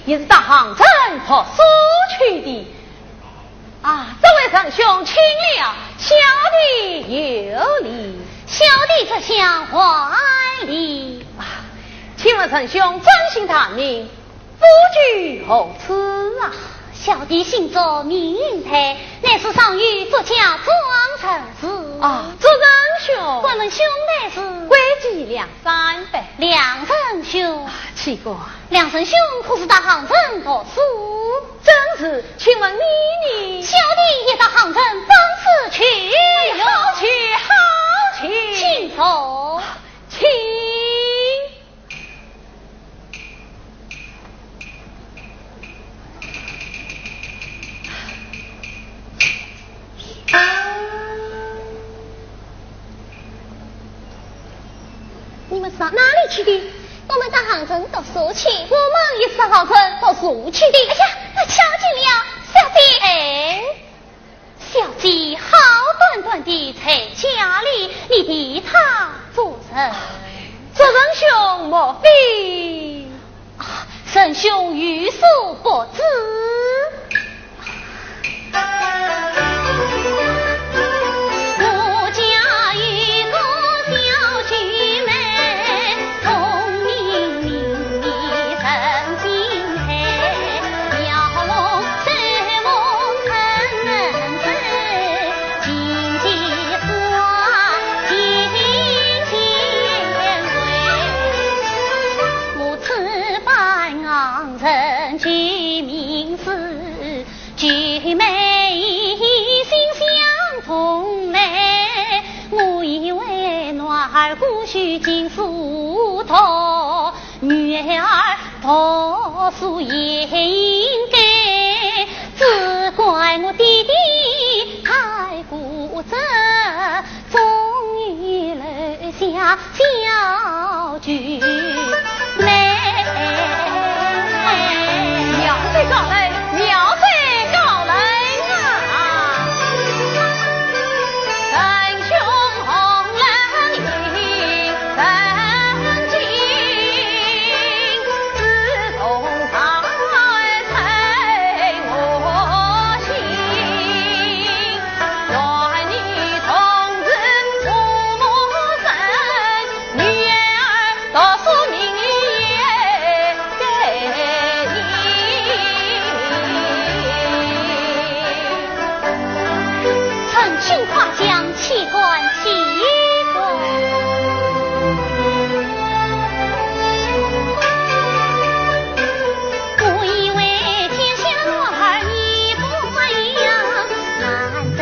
也是大行镇和苏区的啊！这位仁兄请了，小弟有礼，小弟这厢怀礼啊！请问仁兄真姓大名，不拘何此啊？小弟姓周，名台，乃是上虞作家庄成子啊！这仁兄，我们兄乃是归计两三百，两仁兄。奇怪，两仁兄可是到杭州读书？真是，请问你小弟也到杭州帮此去，好去好去，请坐，请。你们是到哪里去的？我们到杭州读书去。我们也是到杭州读书去的。哎呀，我瞧见了，小姐。哎，小姐好端端的在家里，你替他做人。这仁兄莫非？啊，仁兄有所不知。儿姑须尽梳头，女儿读书也应该，只怪我弟弟太固执，终于留下小句来。妙最高人，妙最高人啊！仁兄人义真经，自从他催我心，愿你从此父母生，女儿读书名也给你。陈兄夸奖，岂管其我以为天下女儿一模样，难得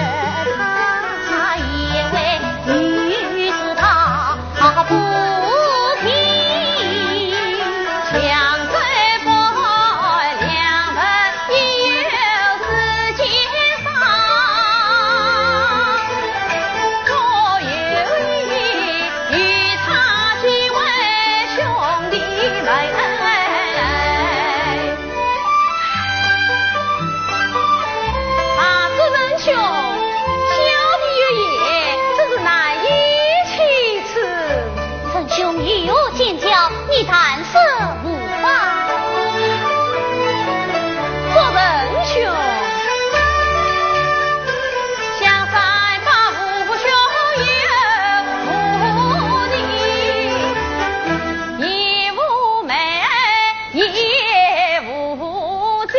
他也为女子他不平，强追不两人已有世界上，我有意与他结为兄弟妹。这仁兄，小弟有言，真是难以启齿。陈兄与我见教，你谈何无法？做仁兄，想再把父兄有无你，也无妹也无弟，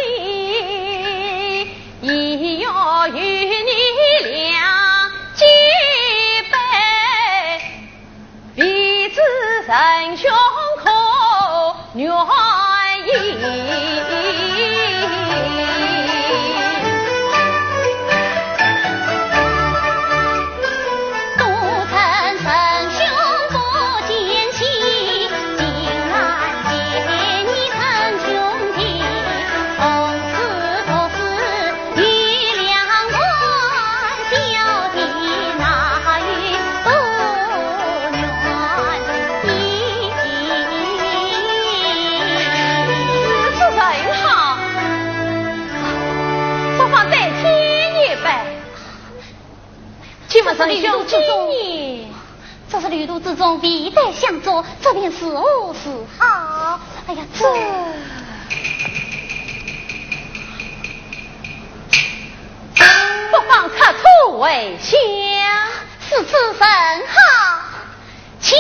亦要与你俩结拜，彼此仁兄可愿意？都趁陈兄不见气，竟然见你陈兄弟，从此都是与两官，小弟哪与不愿意？是真好，不妨再添一杯。请问仁兄今年这是旅途之中必待相助，这便是无是好。哎呀，这不妨出土为香，是此甚好，请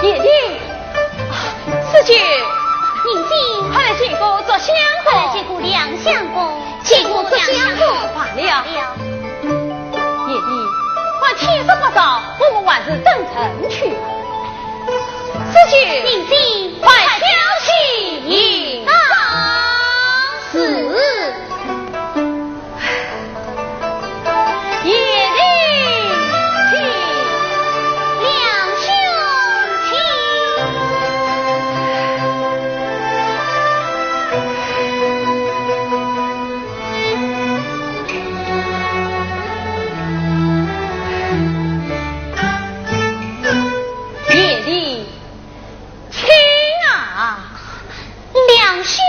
叶丁，师姐，宁静，快来见过做香快来接过两相公，接过做相公罢了。叶丁，还天色不早，我们还是登城去。师姐，宁静，快挑起迎上是。叶丁，请两兄叶丁，请啊！两兄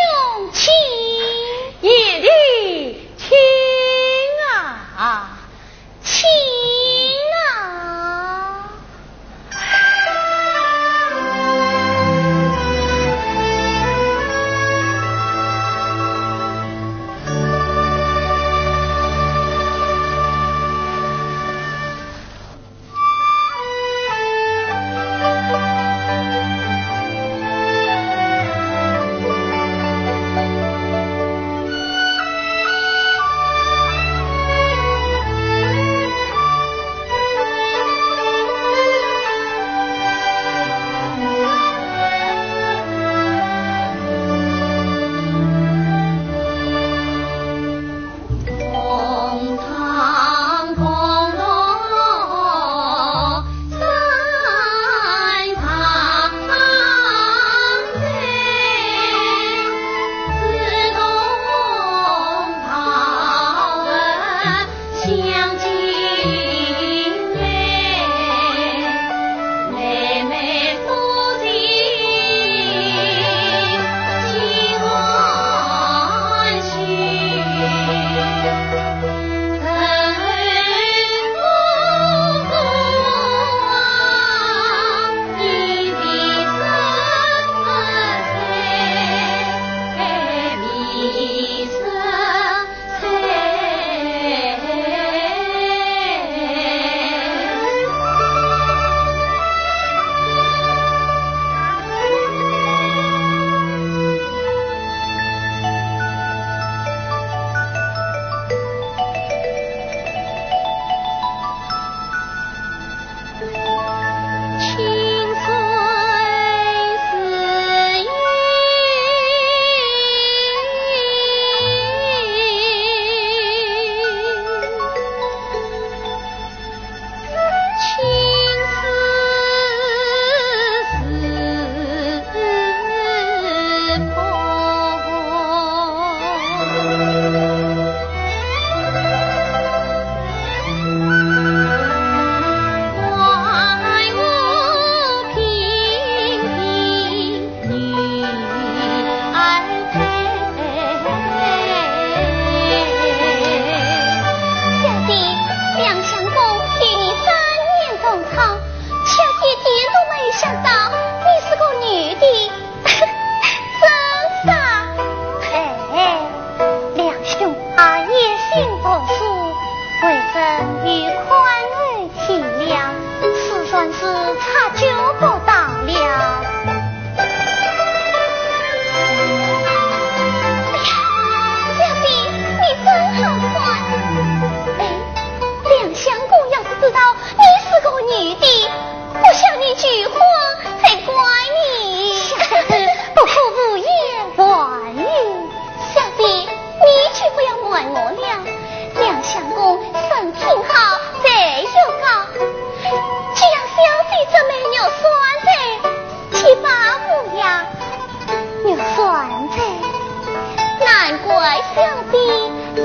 位小弟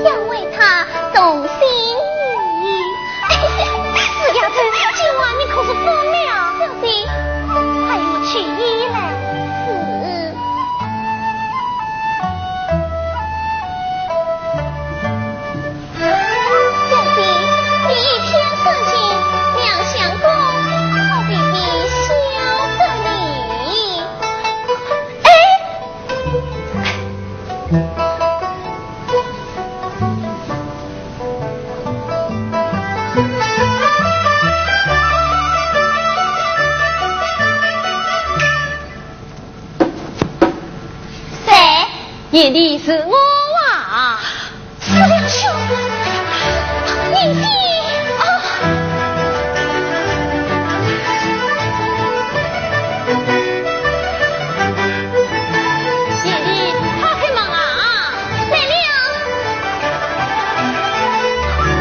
要为他动心意。四丫头，今晚你可是疯了？小弟，还有去医嘞？小弟，你一天事情两相公，好比你晓得你。夜里是我啊，四两兄，您弟啊！夜里他开门啊，来了，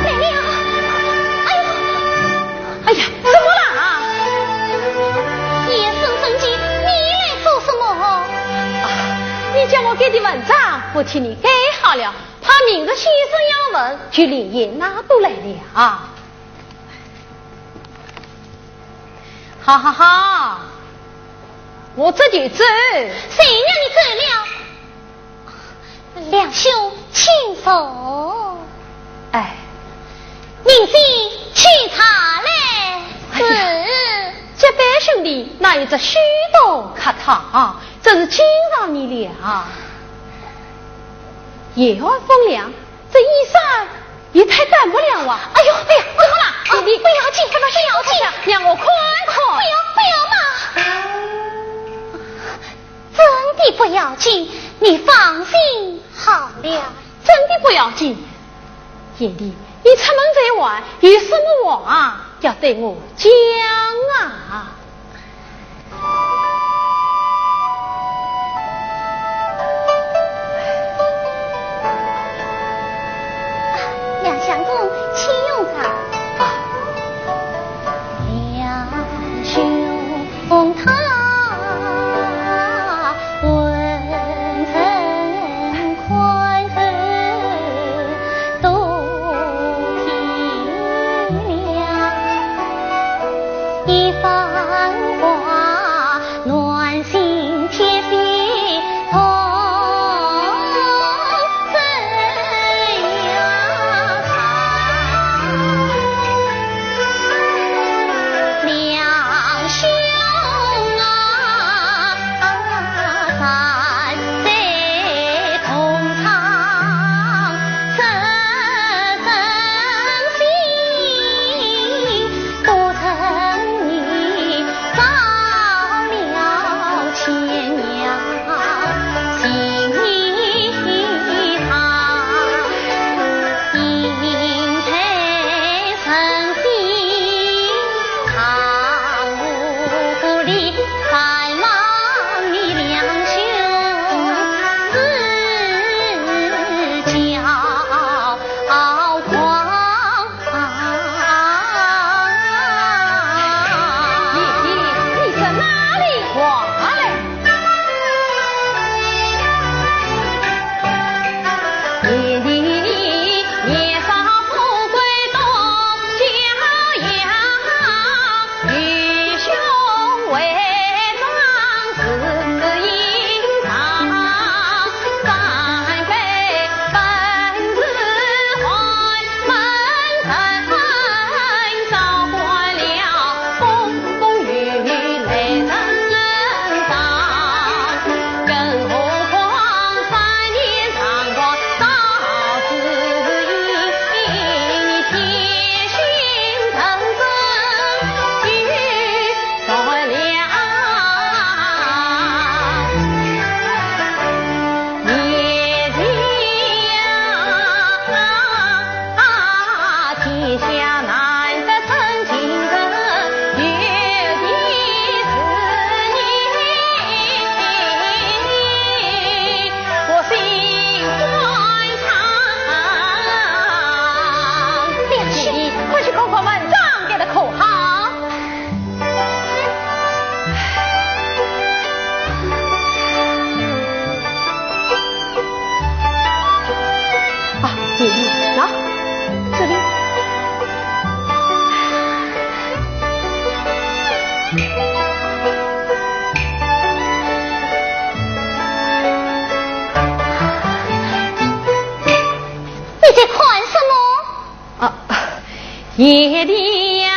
来了！哎呀，怎么啦？夜深人静，你来做什么？你叫我给的文章，我替你改好了，怕明日先生要问，就连夜拿过来了。好好好，我这就走。谁让你走了？两兄，请坐。哎，您先去茶嘞。这班兄弟哪有这许多客堂，真是惊扰你了。夜晚风凉，这衣裳也太短不了啊！哎呦，怎么了？你不要紧，不要紧，让我看看。不要嘛！真的不要紧，你放心好了。真的不要紧。夜里你出门在外，有什么话要对我讲啊？两相公，请用茶。两兄他温存宽厚都体谅，一番话暖心贴心同怎样两兄啊，咱在同场深深心，都曾你造了千娘心肠，因陪诚心常无故里，盼望你两兄自骄狂。你在哪里话嘞？夜里夜上富贵东骄阳，与兄为壮志隐藏，三杯本是怀门神，照惯了风风雨雨雷震荡，更何况3年长光到此在看什么？啊，夜里呀，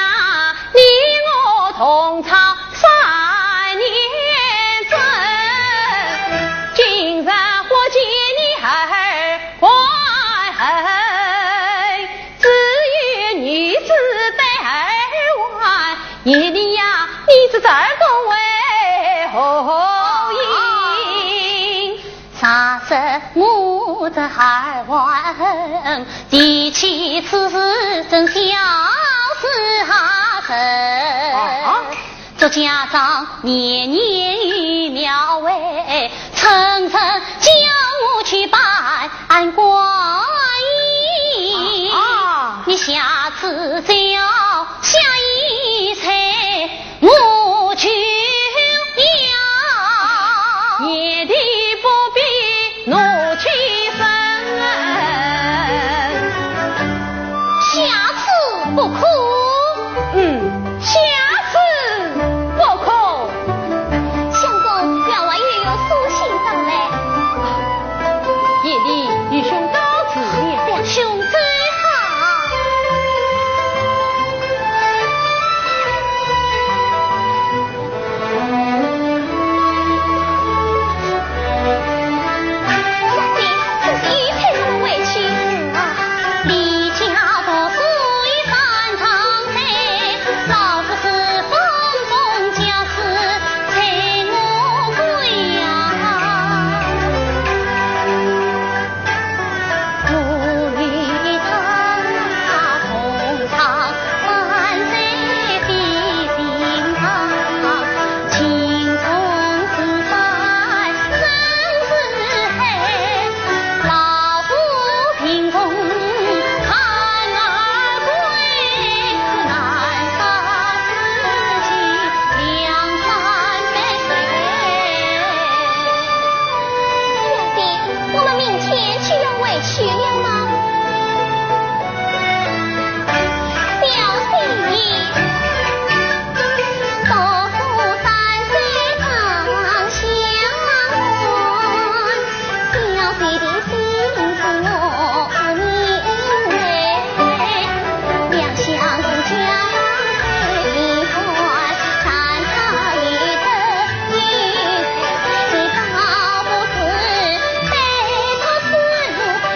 你我同唱3年整，今日我见你儿怀恨，只有女子对儿玩，夜里呀，你这儿公为何应？啥时我这儿玩，提起此事真小事下身。这家长年年与庙会，层层叫我去拜观音。你下次再要下一菜，我去了。夜里不必怒气生，下次不可。下次不可。相公，员外又有书信上来，夜里与兄告辞了。两兄最好。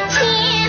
千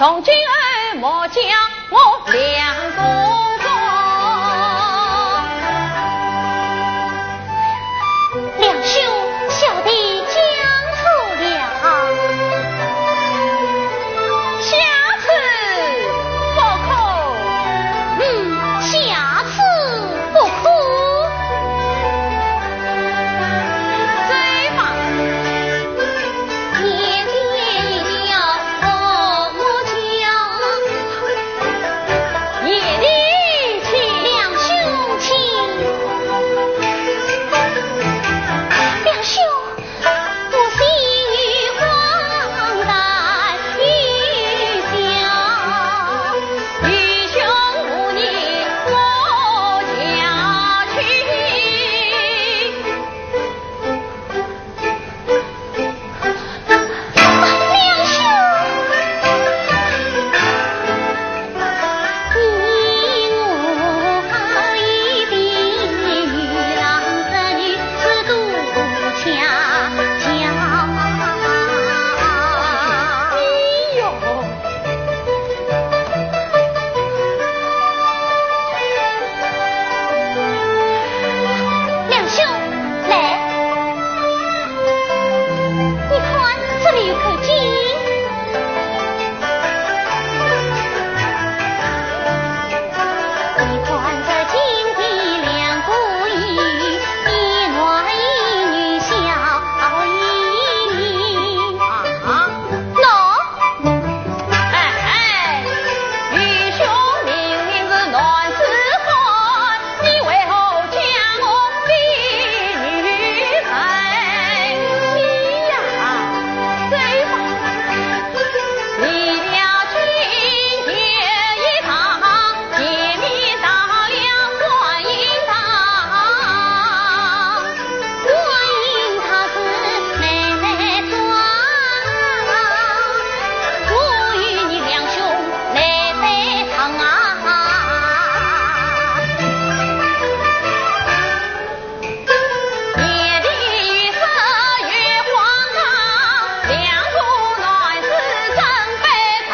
从今儿莫将我两公公，两兄小弟讲错了，下次不可。下次不可。对吧？年年一定要和我讲，夜里请两兄请，两兄，我心与黄带与笑，愚兄无你我家去。两兄，你我好一比女郎织女是度恰巧。哎呦，两兄，来，你看这里有口井，你看这井底两个鱼，一男一女笑盈盈。喏，哎，愚兄明明是男子汉，你为何将我比女才？你呀，对吧？离了今夜一趟，见面到了观音堂。观音她是妹妹装，我与你两兄来拜堂啊。夜里雨色月黄堂，两个男子正拜堂。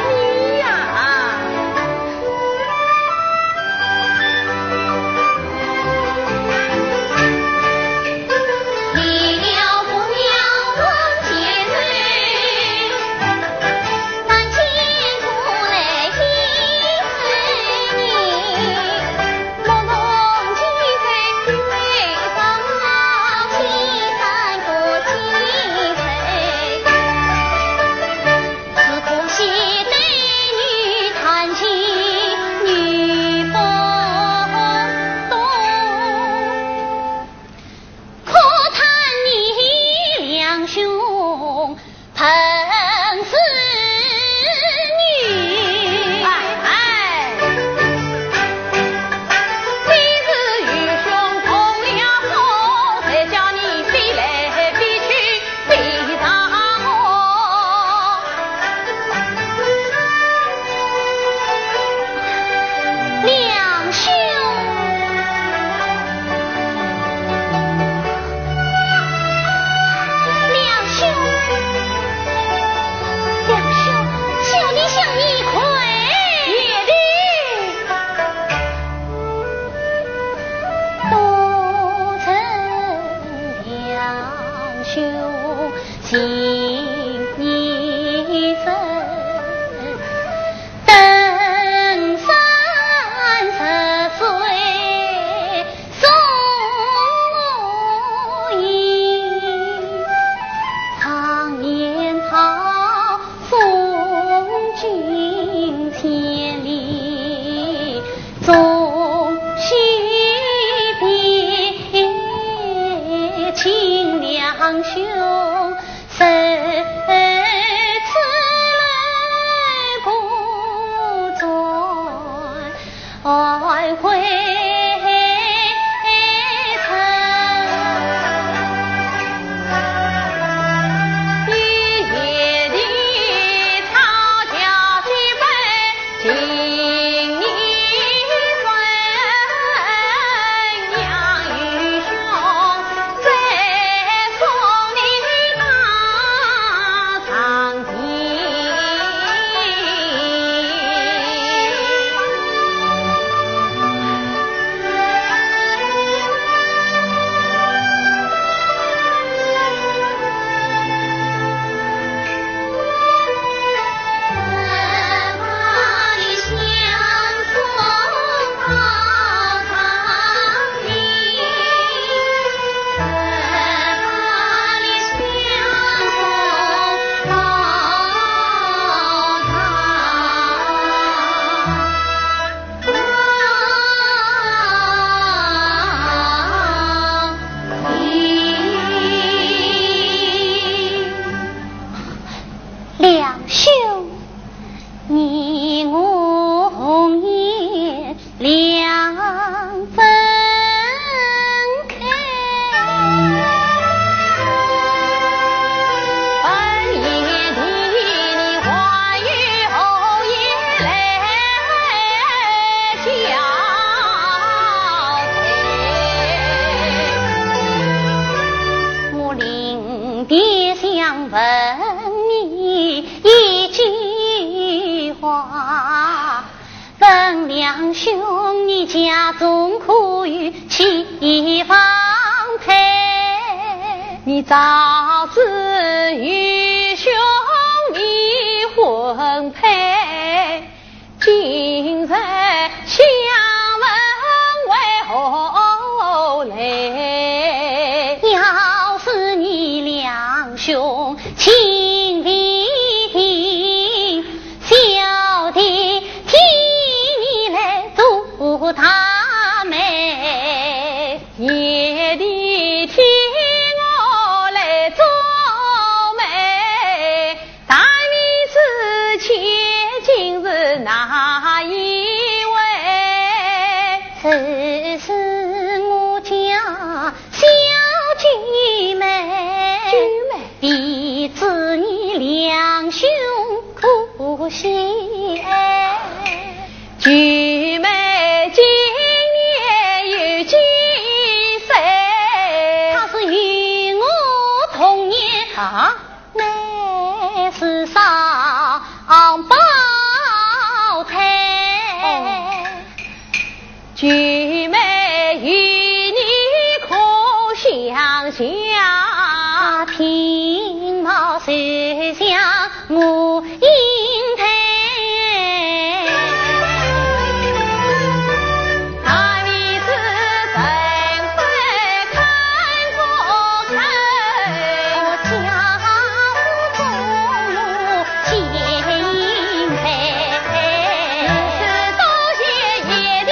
你呀，离了姑娘问前瑞，但见出来一岁你，莫弄几岁为上青山过青翠，只可惜对女弹琴女不懂。可叹你两兄疼死女，非是愚兄通了风，才叫你飞来飞去飞上我。两兄，两兄，两兄，小弟向你跪。夜里多称两兄情义深，等30岁送我迎，常言好送君千里，终须别亲两兄，生此来不转回与夜里吵架几杯，情义深，杨玉兄再送你当场。相分开。本夜的你花雨后夜来交配，我临别想问你一句话，问两兄你家中可有妻房配？你早知与兄已婚配，今日相问为何来？要是你两兄请离定，小弟替你来做他妹。夜里替我来做媒，大名之前今日哪一位？这是我家小姐妹，弟子你两兄可惜哎。菊妹今年有几岁？她是与我同年啊，乃是上宝胎。菊妹与你可相像？听毛手向我应台，大妹子怎会看过看？家父母见应台。是多谢爷的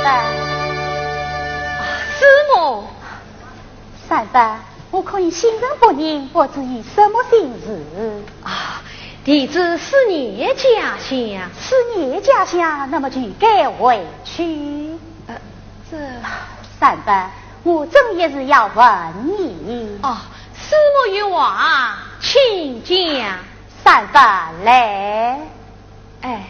伯。师母，三伯，我可以信任不认，不知以什么心事啊？弟子思念家乡，思念家乡，那么就该回去。这三伯，我正也是要问你。师母有话，请讲。三伯来。哎。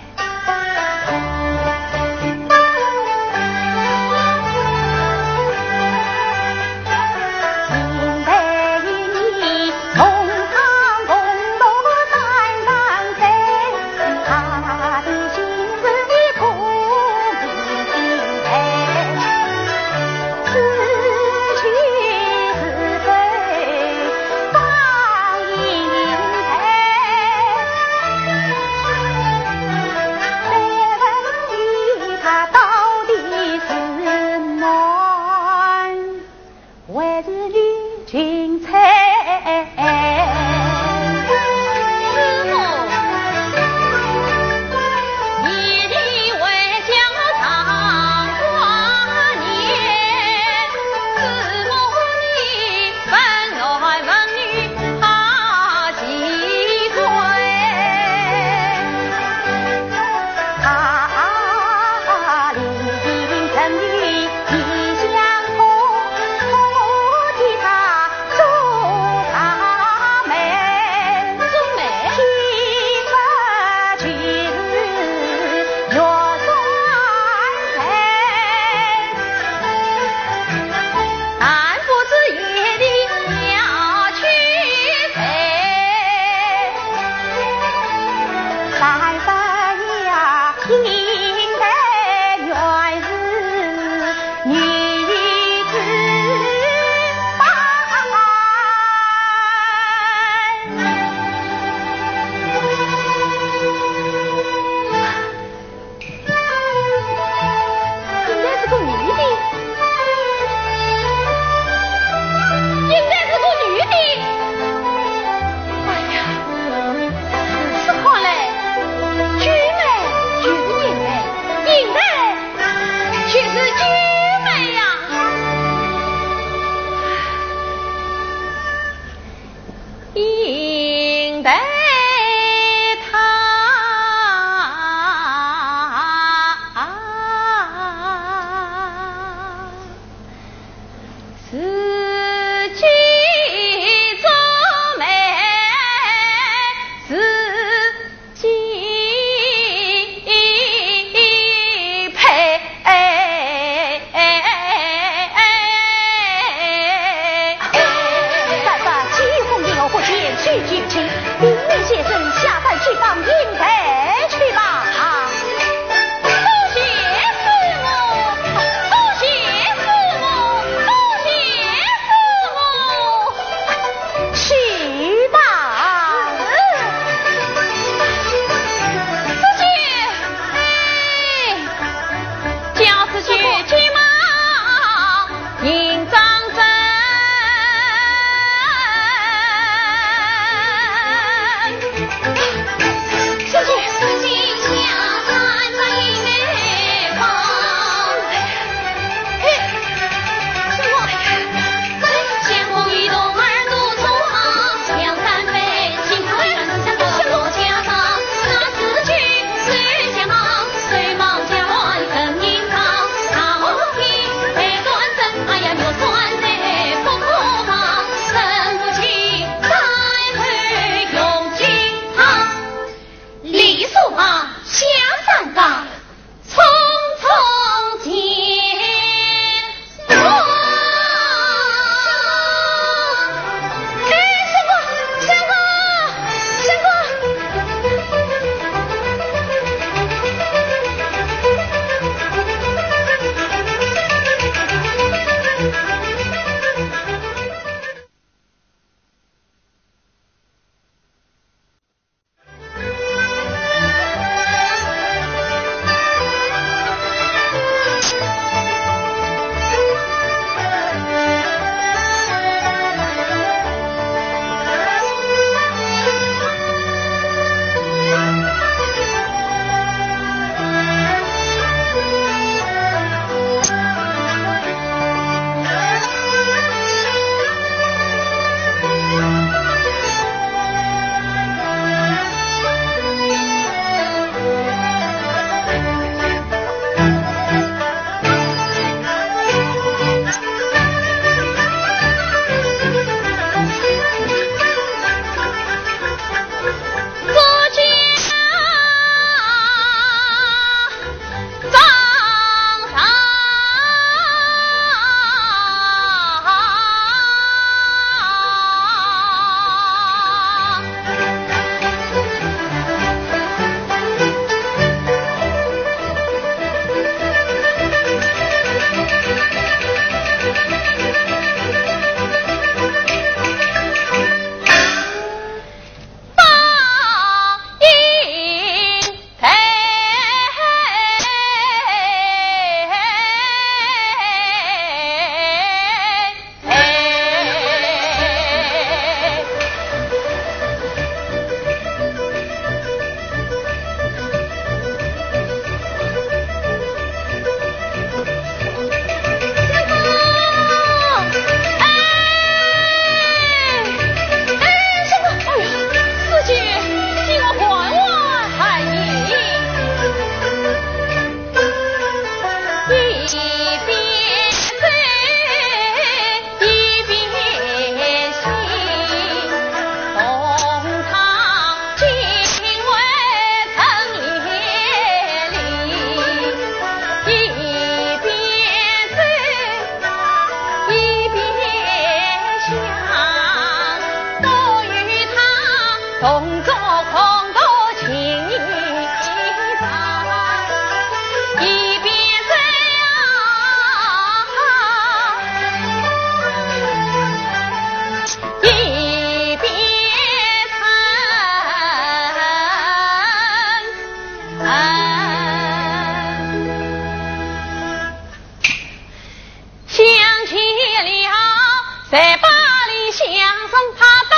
在巴黎相送他到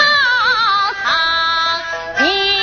长营。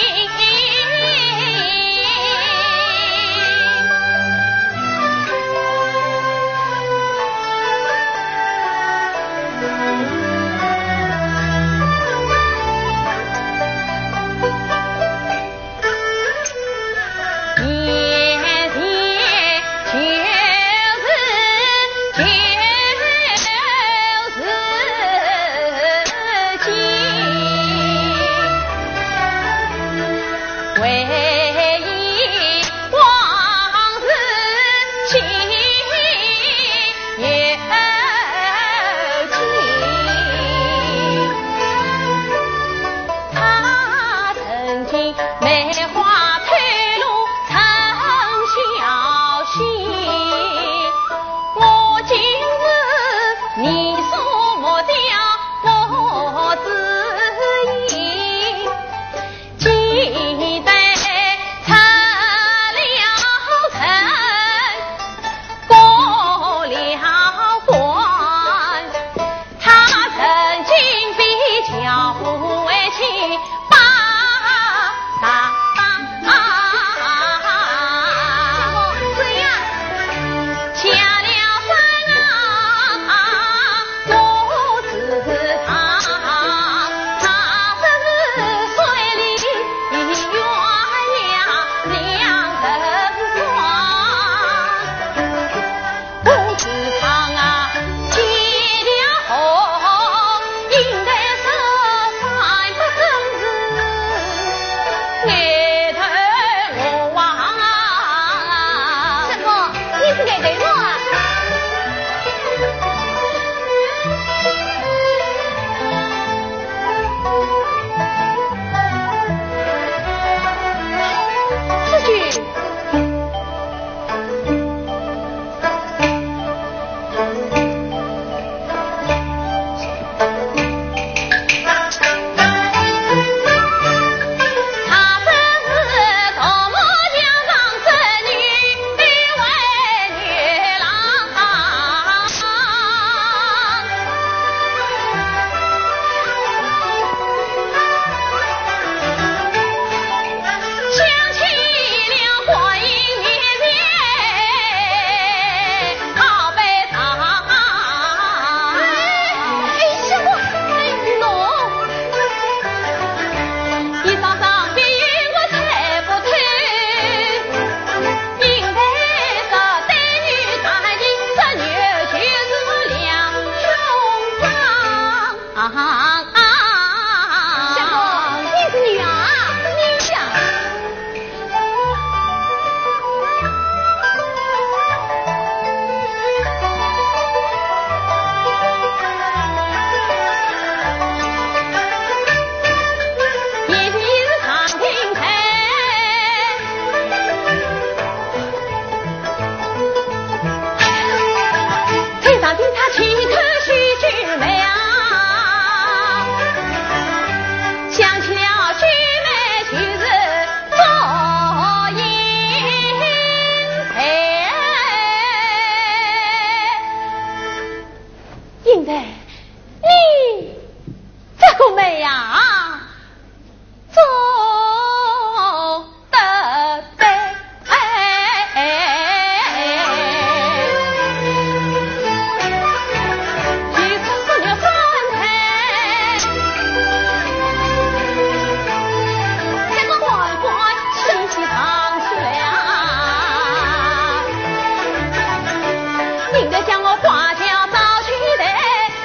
应该将我花轿早去的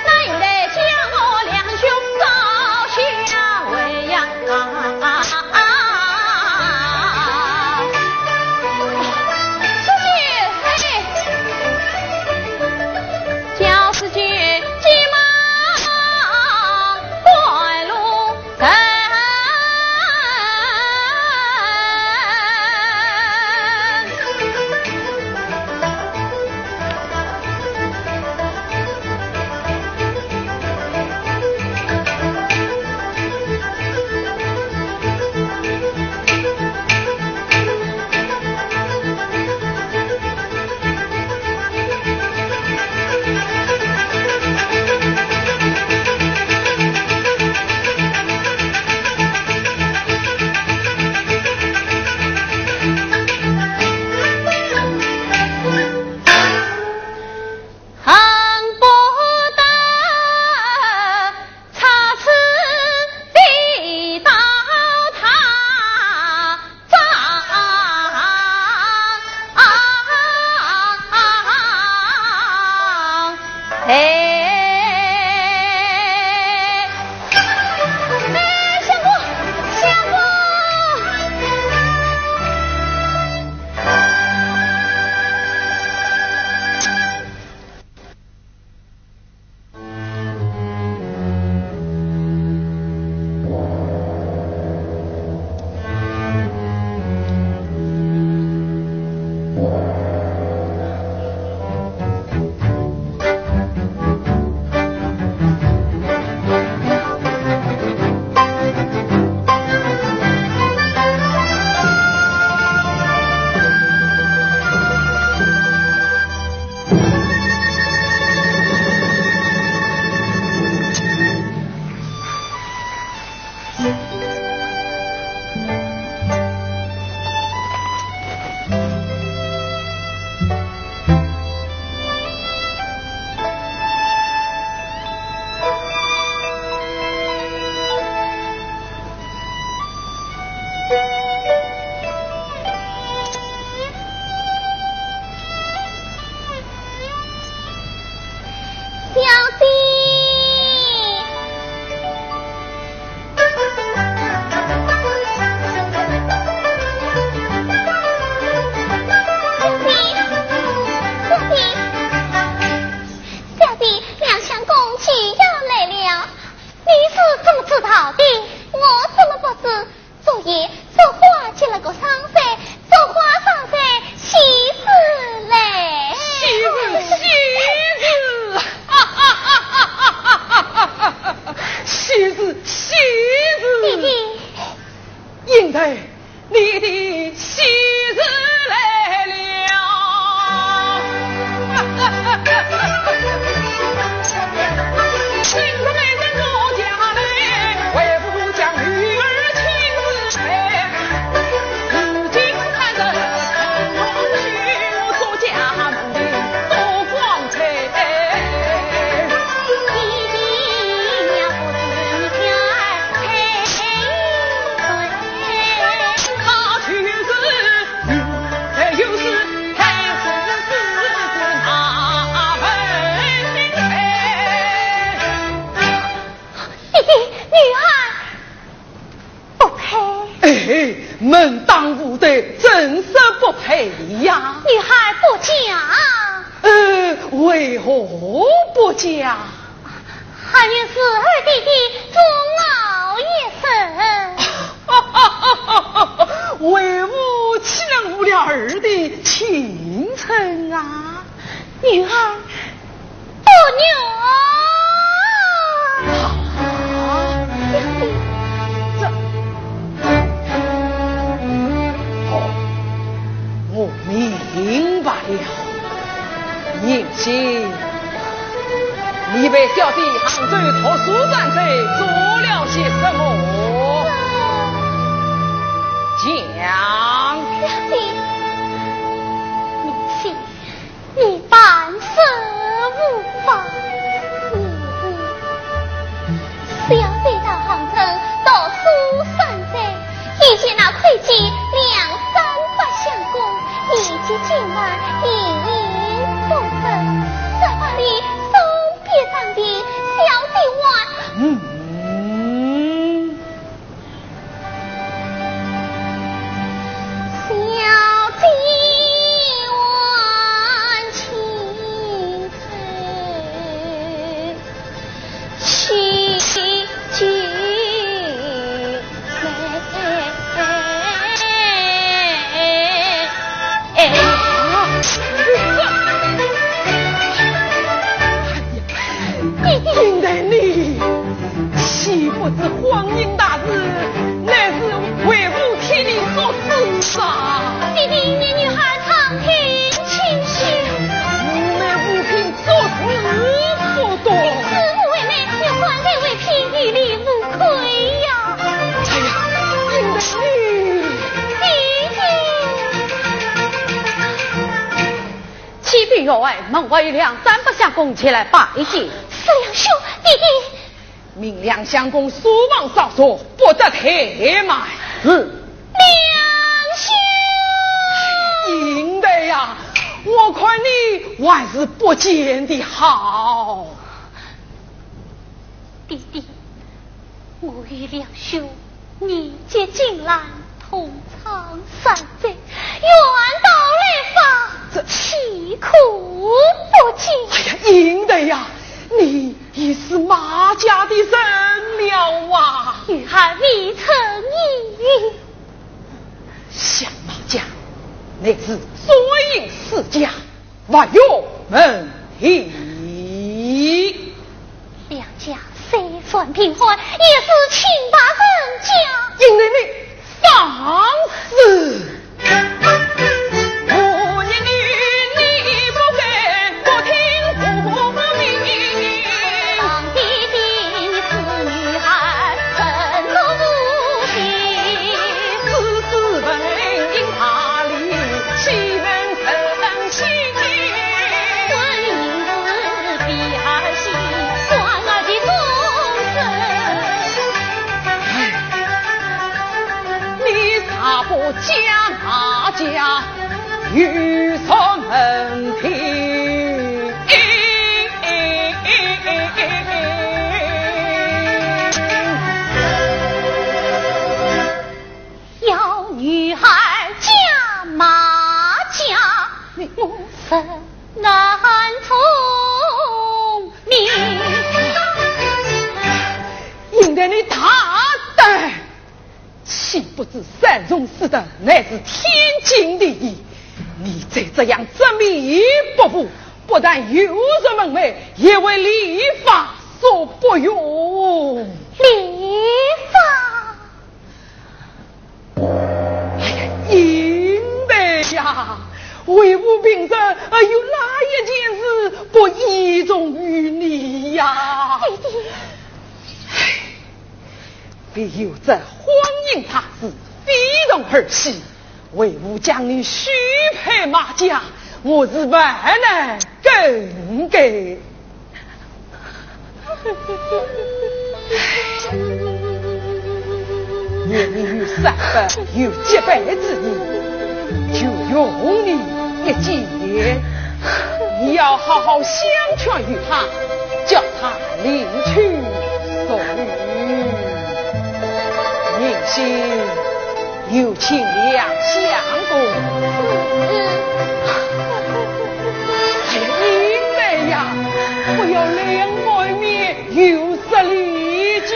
那门当户对，真是不配呀！女孩不嫁，为何不嫁？还有是二弟弟终老一生，为吾岂能误了儿的前程啊？女儿不我明白了，宁心，你为小弟杭州图书馆贼做了些什么？讲。小弟，宁心，你办事无妨。小弟到杭州读书山贼，遇见那会计2、3百相公，一见进来一言不分，在把你送别当的小弟玩。小弟玩情深，去君应得你岂不知荒淫大事，乃是为吾替你所施啊！弟弟，你女孩常听清楚，乃吾凭做事不多。此物为美，有官在为聘，于理无亏呀！哎呀，应得你。启禀员外，门外有2、3百相公前来拜见。四两兄，弟弟。明两相公书望少说，不得怠慢。是。两兄，应得呀！我看你还是不见的好。弟弟，我与两兄年节近来，同仓散贼，远道来访，凄苦不尽。哎呀，应得呀！你已是马家的人了啊！女孩未曾言语，想马家乃是所应世家，万有问题。两家虽算平安，也是清白人家。因为你放肆！家家有什问题？要女孩嫁马家，我生难从命。应得你大胆！岂不知三从四德乃是天经地义？你再这样执迷不悟，不但有辱门楣，也为礼法所不容。礼法？哎呀，应得呀！为吾平生有哪一件事不依从于你呀？弟弟。必有这荒淫他事，非同儿戏，为吾将你许配马家，我是万难更改。愿你有三百有结拜之意，就用你一见，你要好好相劝于他，叫他领取所欲。宁心有情两相公，应得呀！不要两外面有失礼教。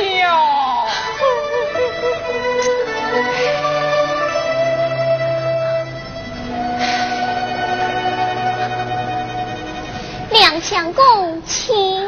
两相公，请。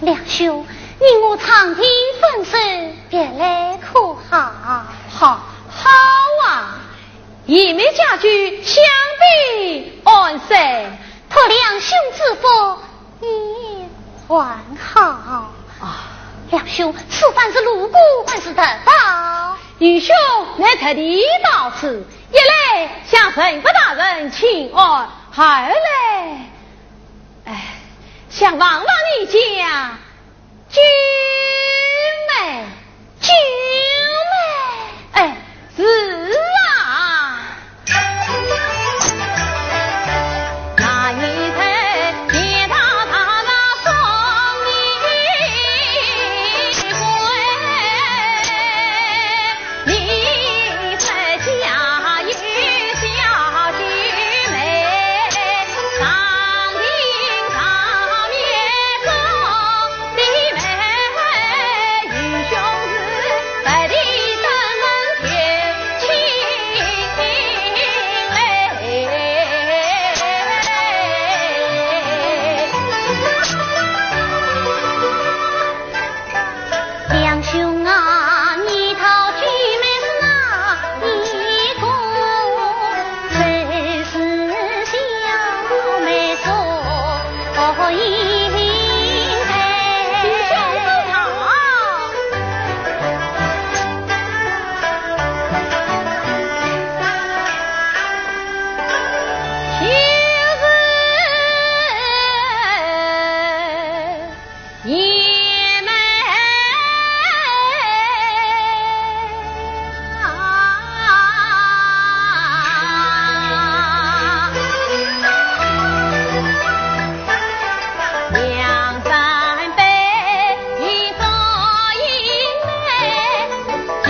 梁兄，你我长亭分手，别来可好？好啊！一枚家具相比安生，托梁兄之福，你还好啊！梁兄，此番是路过还是得到？愚兄乃特地到此，一来向神父大人请安，二来，想望望你家君妹，是啊。那一天见到他那双衣柜，你在家有小君妹，上庭上面中的妹，与兄是在地登门贴亲梁兄啊，你讨君妹是哪一个？谁是小妹所应配？兄是他。也没两三杯一座银杯，皆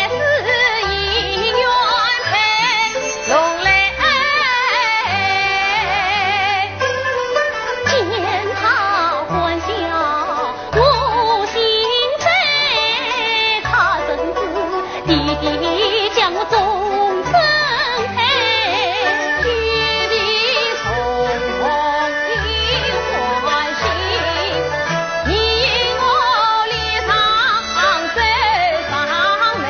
是姻缘配，龙泪见他欢笑我心醉，他甚至弟弟将我终身配，举地重逢的欢喜，你我脸上最伤眉。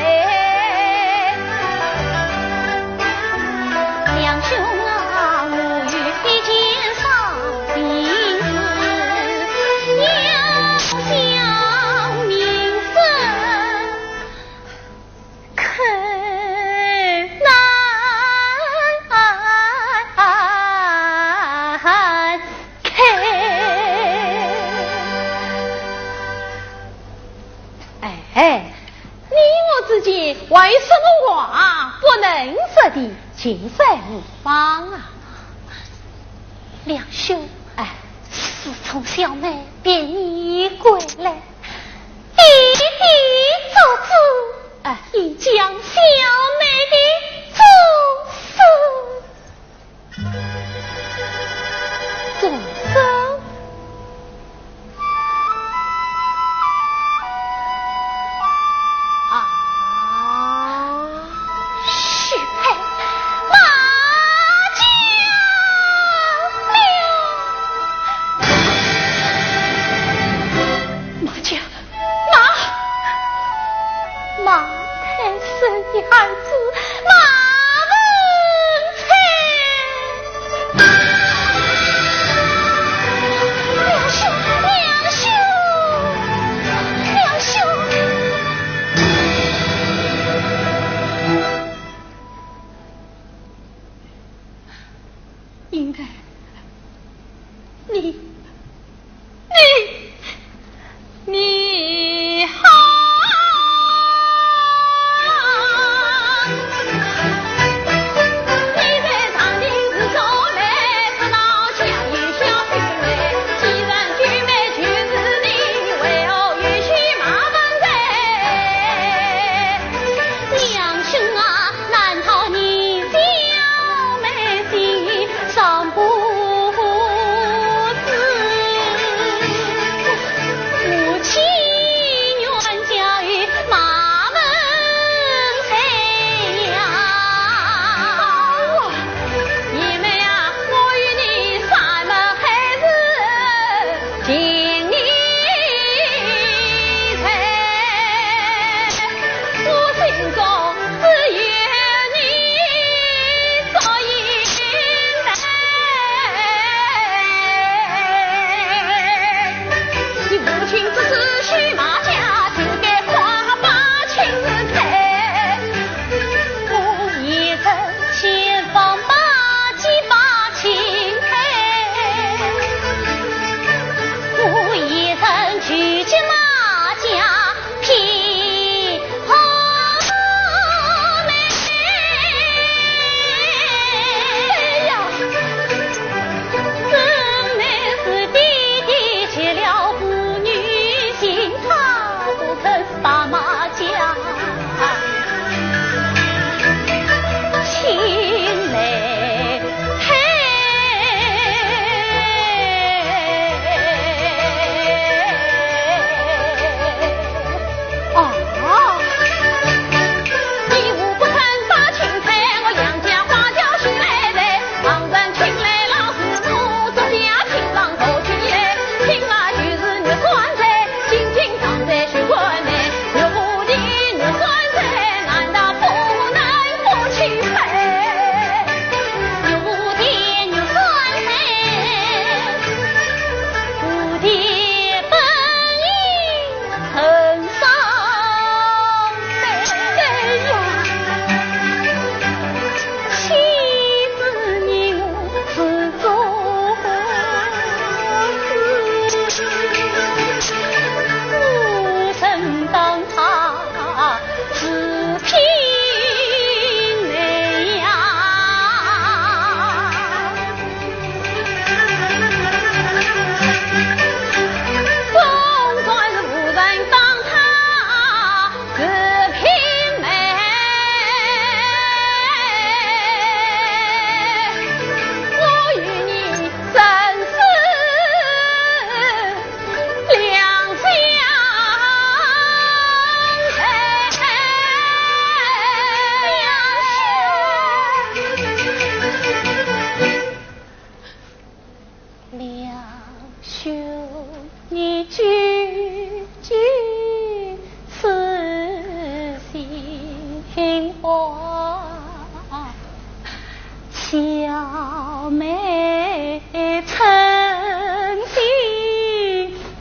梁兄啊，我与你肩上心事，要想名声，可难开。你我之间为什么话不能说的尽在无方啊？梁兄，自从小妹便你归来，弟弟做主，已将小妹的终身许配马家马太生的孩子马文才，梁兄，应该你好，你在长亭之中来，直到家有小君妹，既然君妹就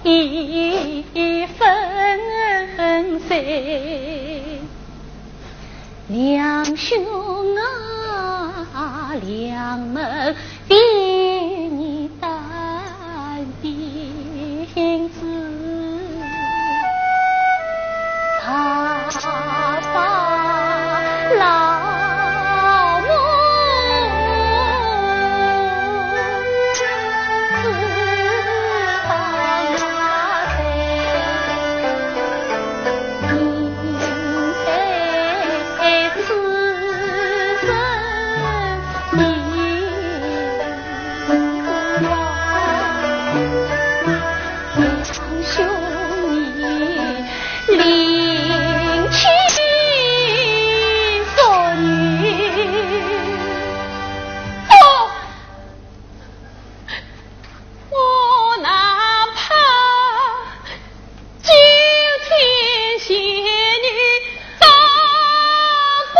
已分碎。两兄啊，两门比你担兵子，他把老母自放啊谁，应该此生你两兄你领取所女，我哪怕今天仙女当不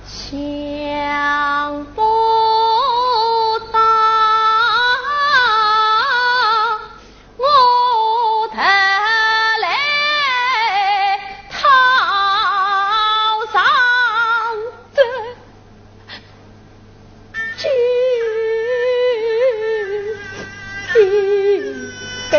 想不到我的来讨上的举杯。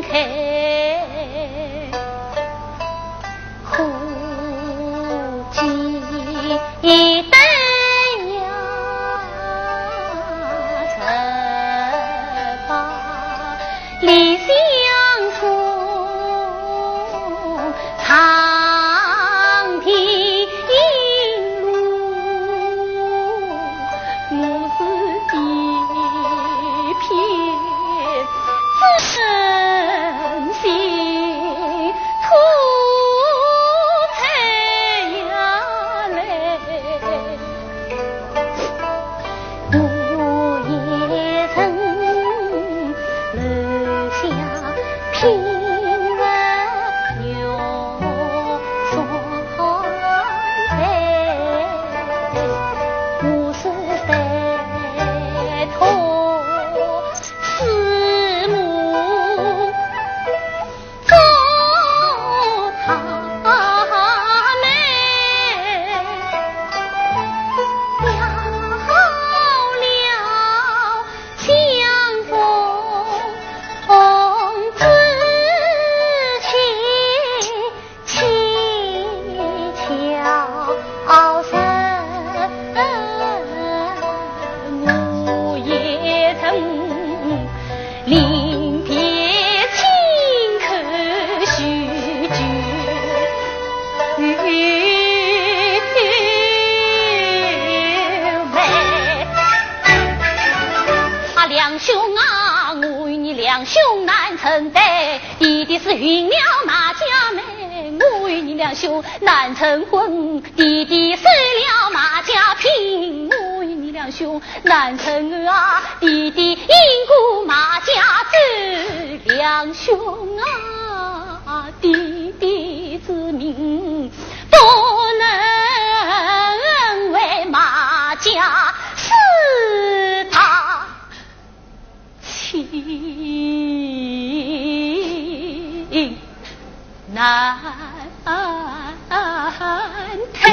开。称对，弟弟是云鸟马家妹，我与你两兄难成婚。弟弟是了马家聘，我与你两兄难成儿啊。弟弟因故马家子，两兄啊，弟弟之命不能为马家死他情难退。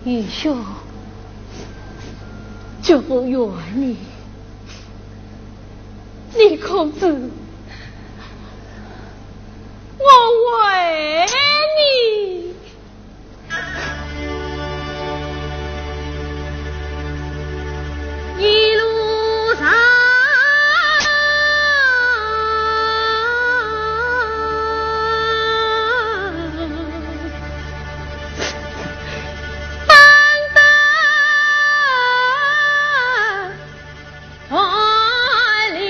玉兄，就怨你，李公子，我为你。一路上，奔得万里，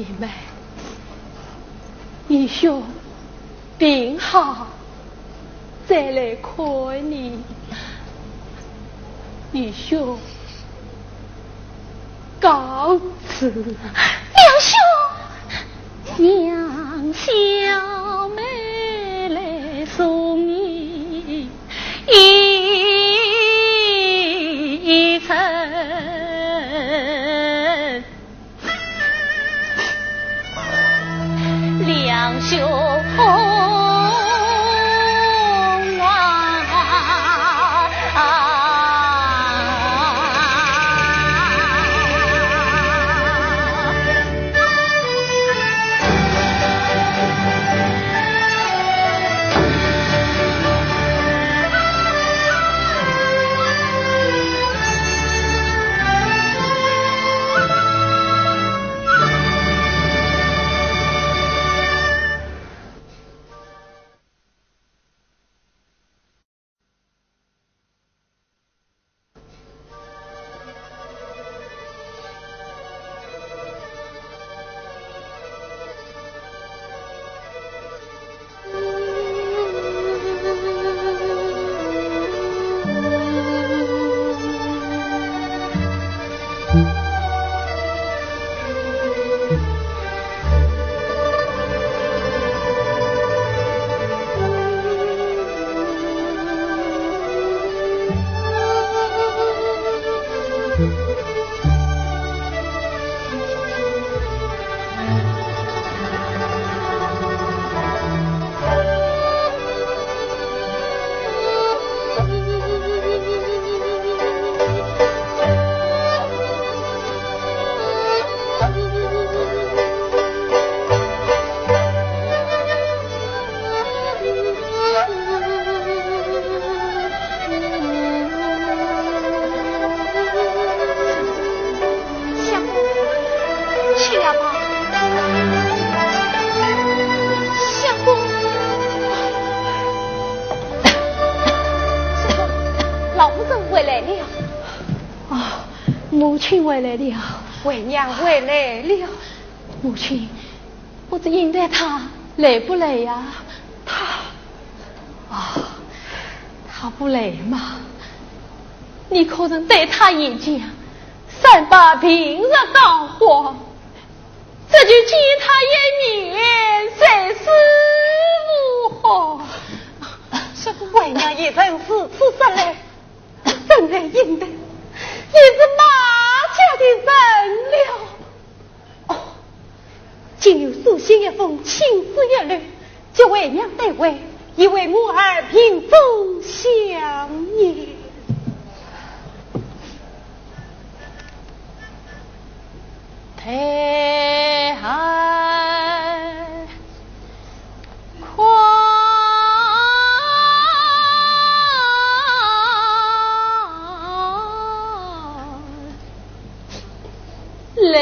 弟们，你兄病好，再来看你。你兄告辞。梁兄，娘小妹来送你一程。梁兄母亲回来了，为娘回来了。母亲，我只应待他来不来呀？他不来嘛？你可曾对他言讲，三把平日当活，这就见他一面，才是如何？是为娘也曾此生来，真来应的，也是马家的人了。今有书信一封，亲自一律，就为娘代为，以为我儿平风相念。太海宽来。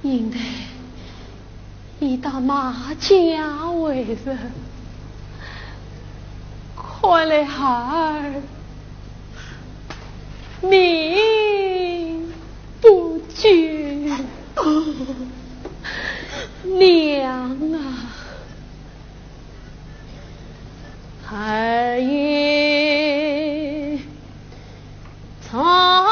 因得以打马家为人，快来孩儿命不绝，娘啊，孩也苍。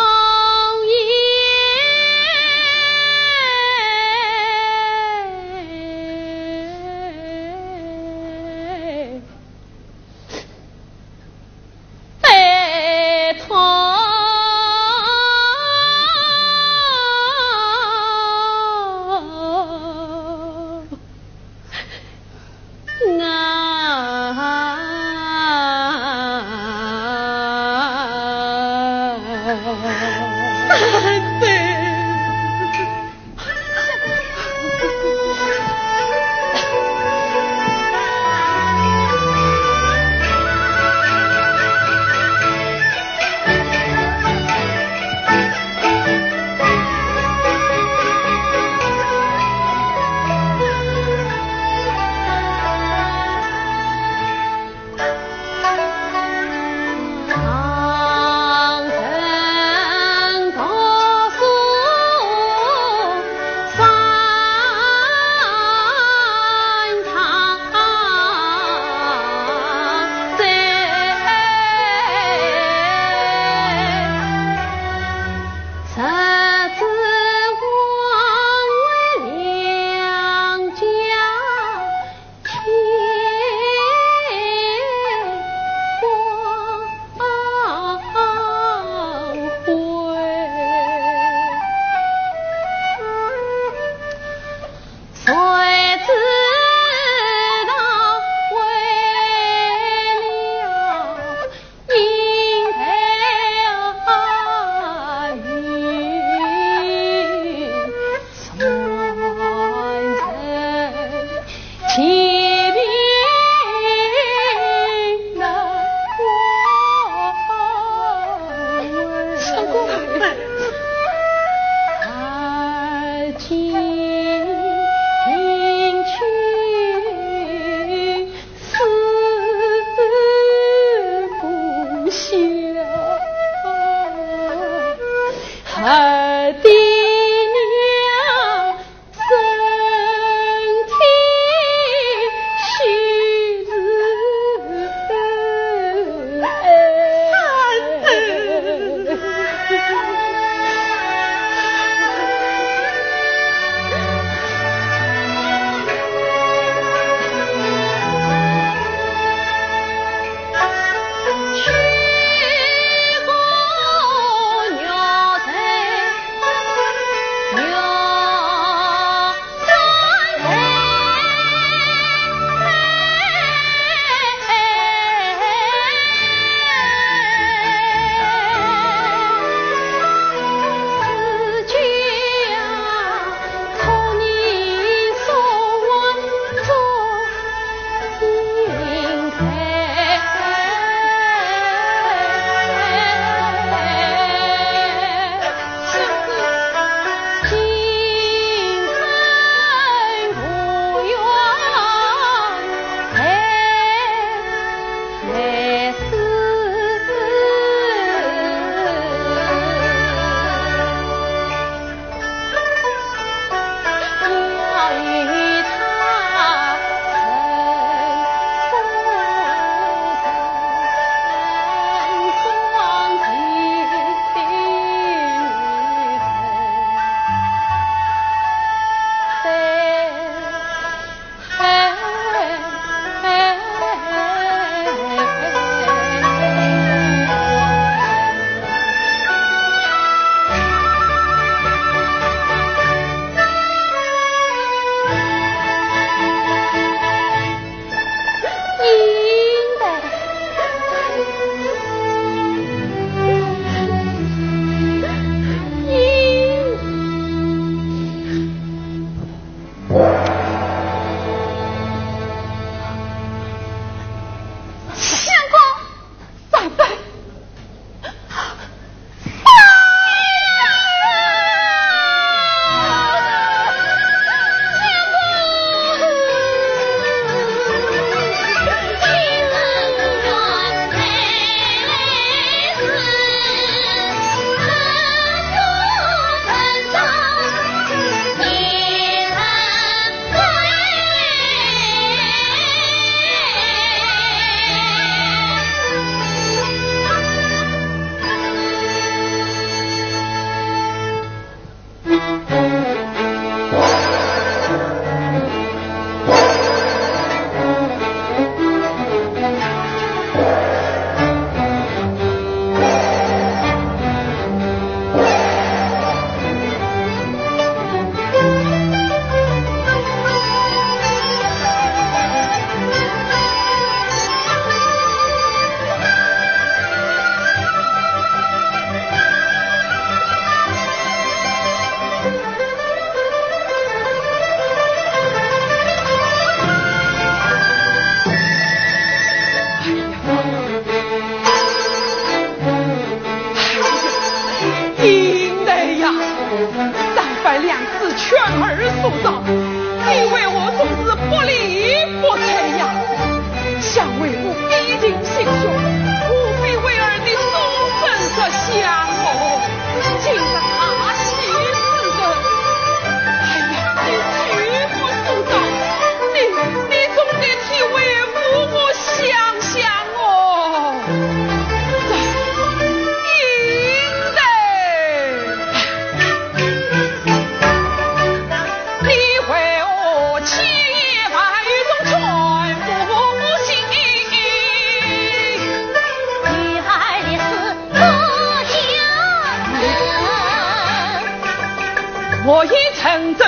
我已乘舟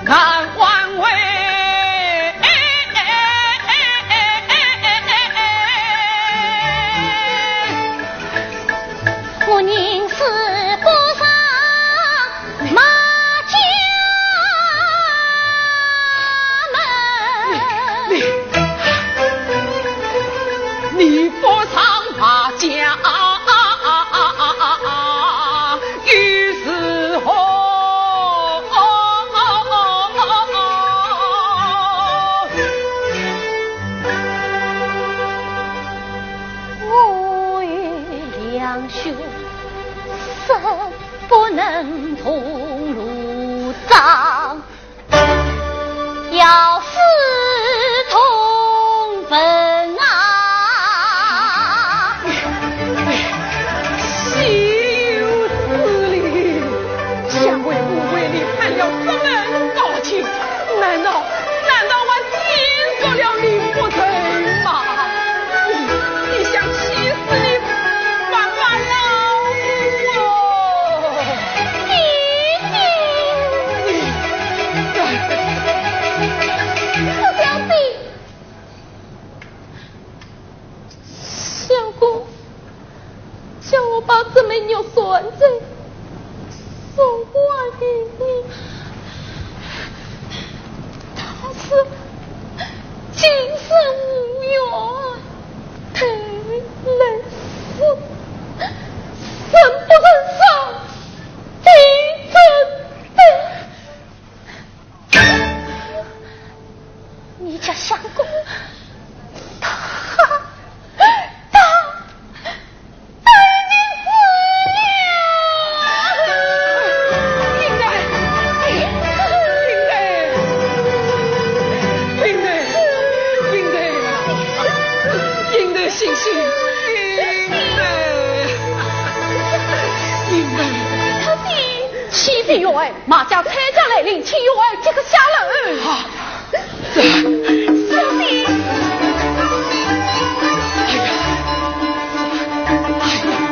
难挽回。我宁死不上马家门。你不上马家于是何？我与两兄生不能同入葬，要死同坟啊！岂有此理！相为不为你，还要不能高情？难道我见过了你不成吗？你想气死你爸爸老母？弟弟，我表弟，相公叫我把这枚牛算子送还给你，他是今生无缘，太累死，生不能生，地真的。你家相公，他已经死了。应得醒醒，应得。启禀员外，马家参将来临，请员外即刻下楼。好，小弟，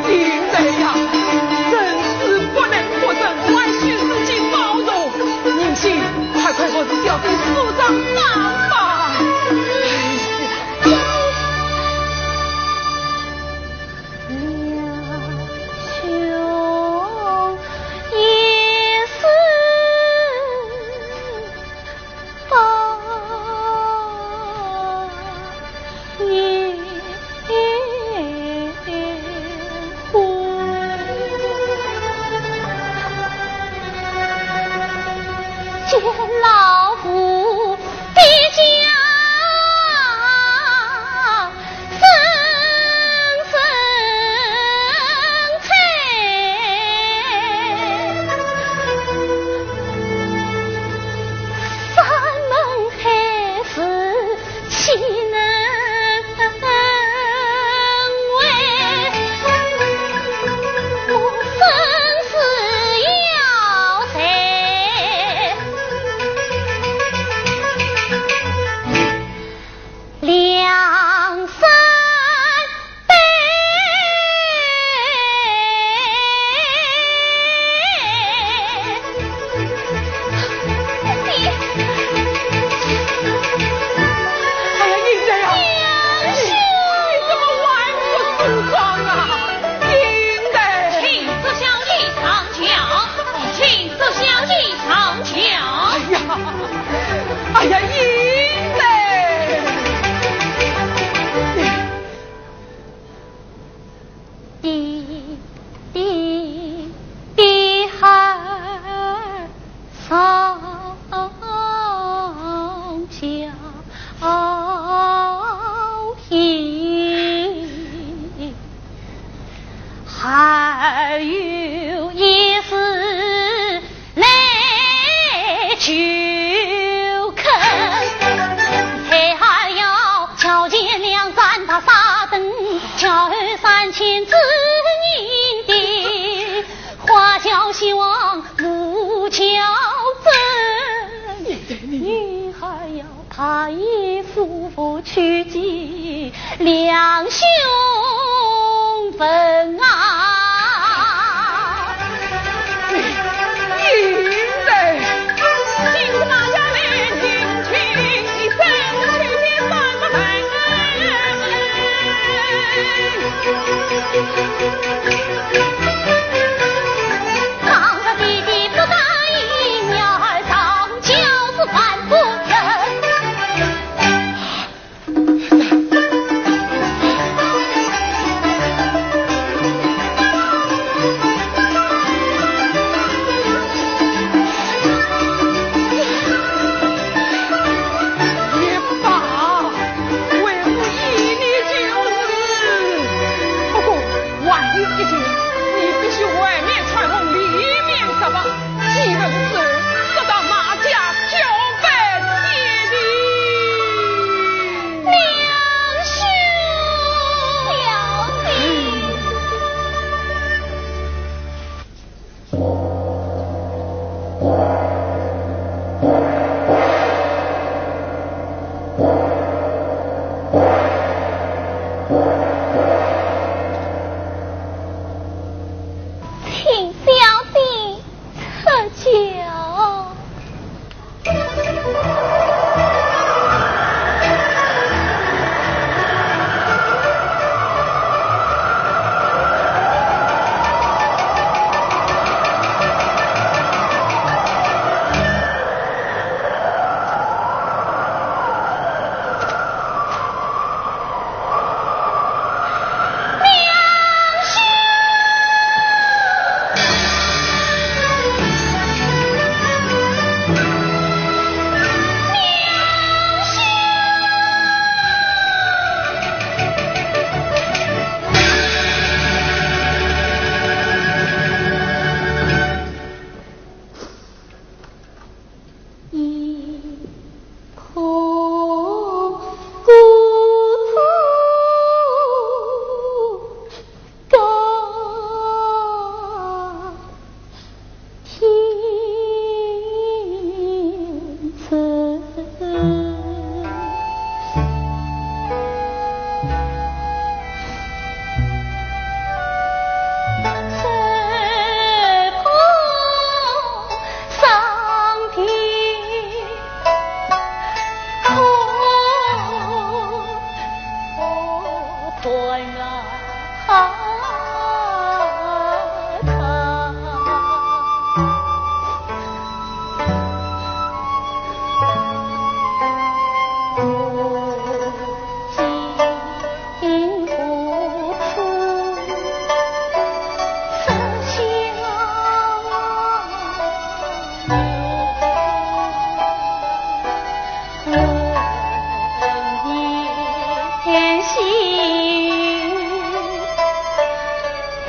应得呀，真是不能不争，万须自己包容。宁信，快和小弟诉上办吧。老夫的家生生财，三门海誓岂能为？我生死要谁？两三杯，哎呀，应得呀！你怎么玩不梳妆啊？应得。请这小弟上轿，请这小弟上轿。哎呀，应得。的孩上轿行，还有一事来求恳，还要瞧见两盏大纱灯，瞧3000子人的花轿，希望路桥正，你还要他一夫妇去见两兄分啊！应得。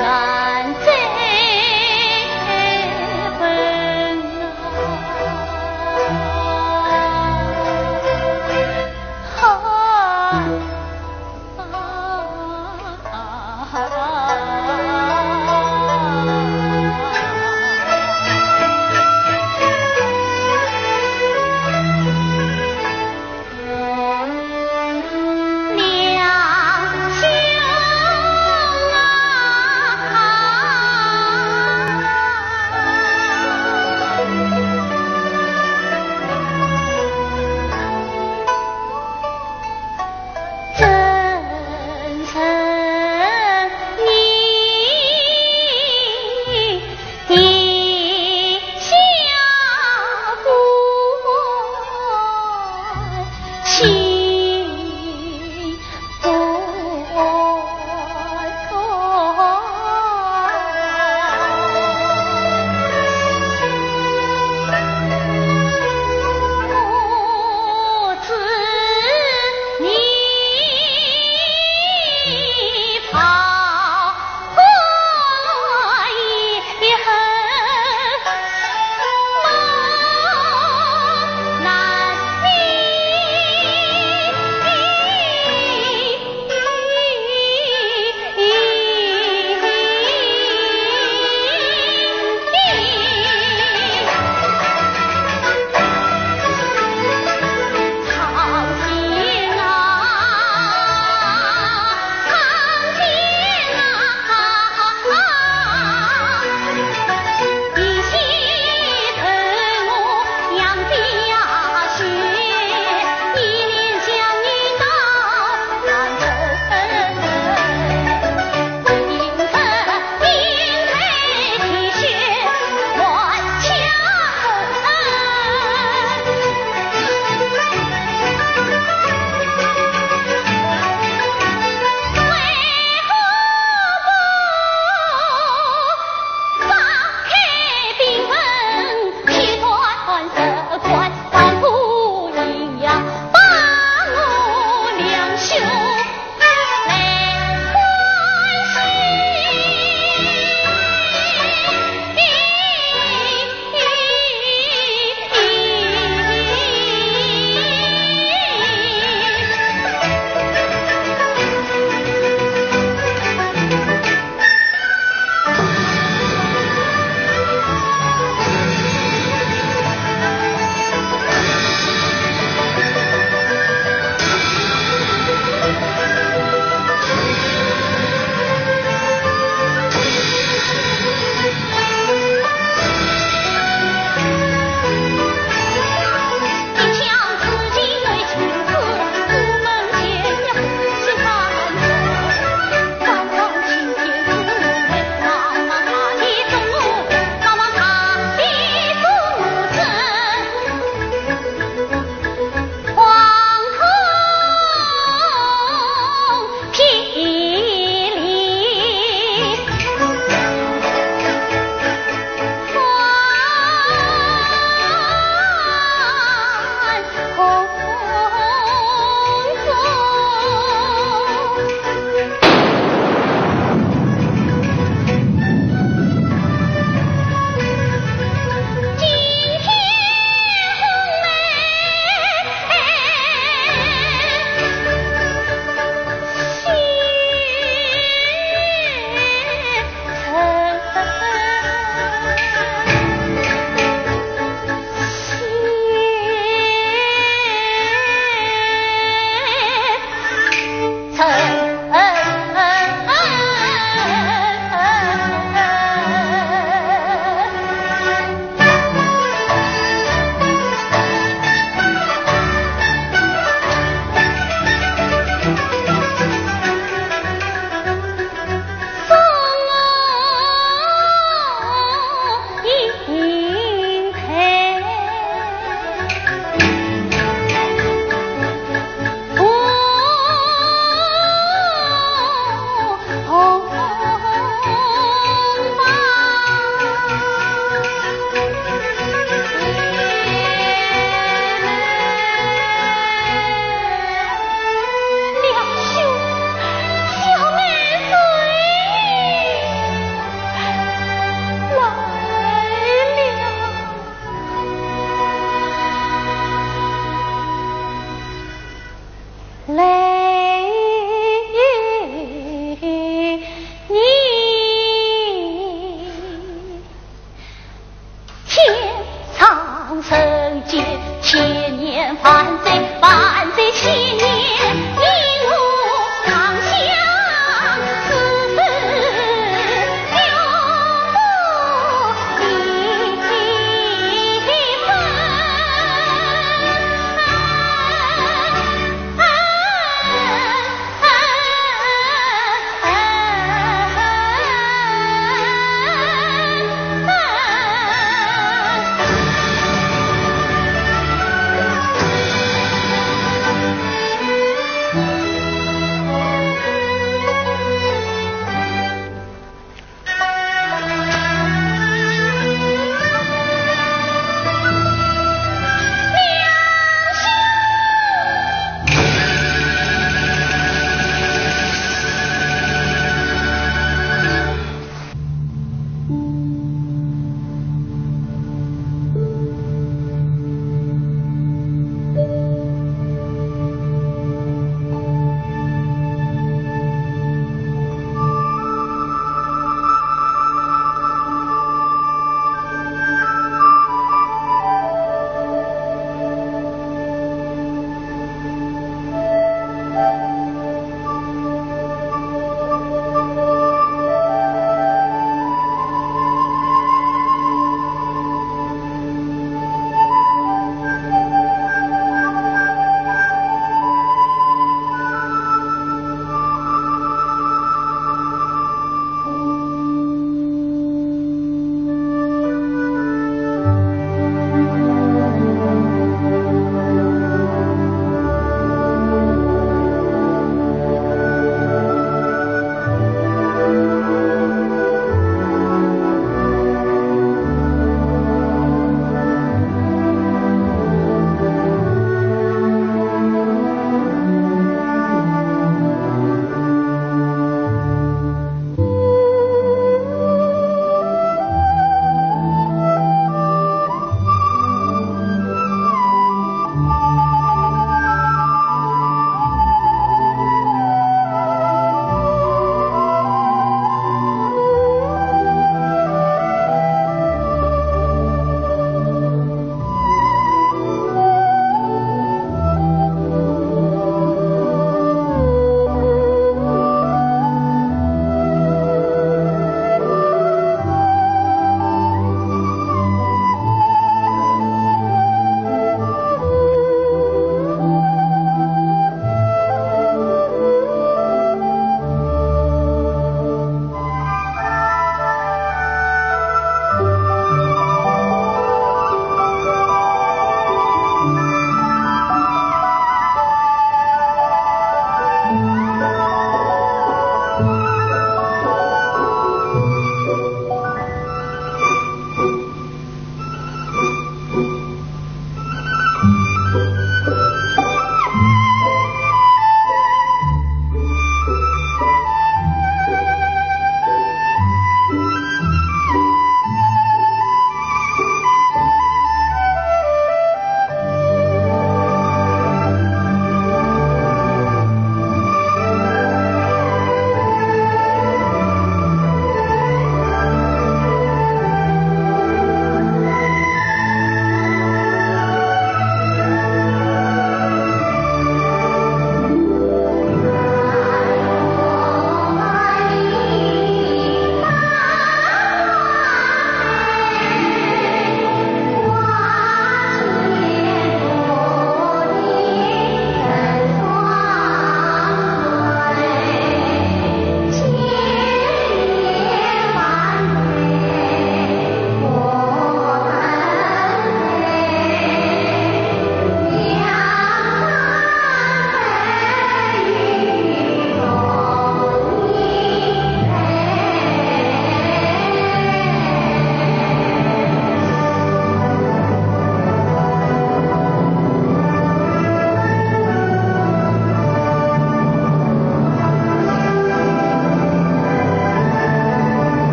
那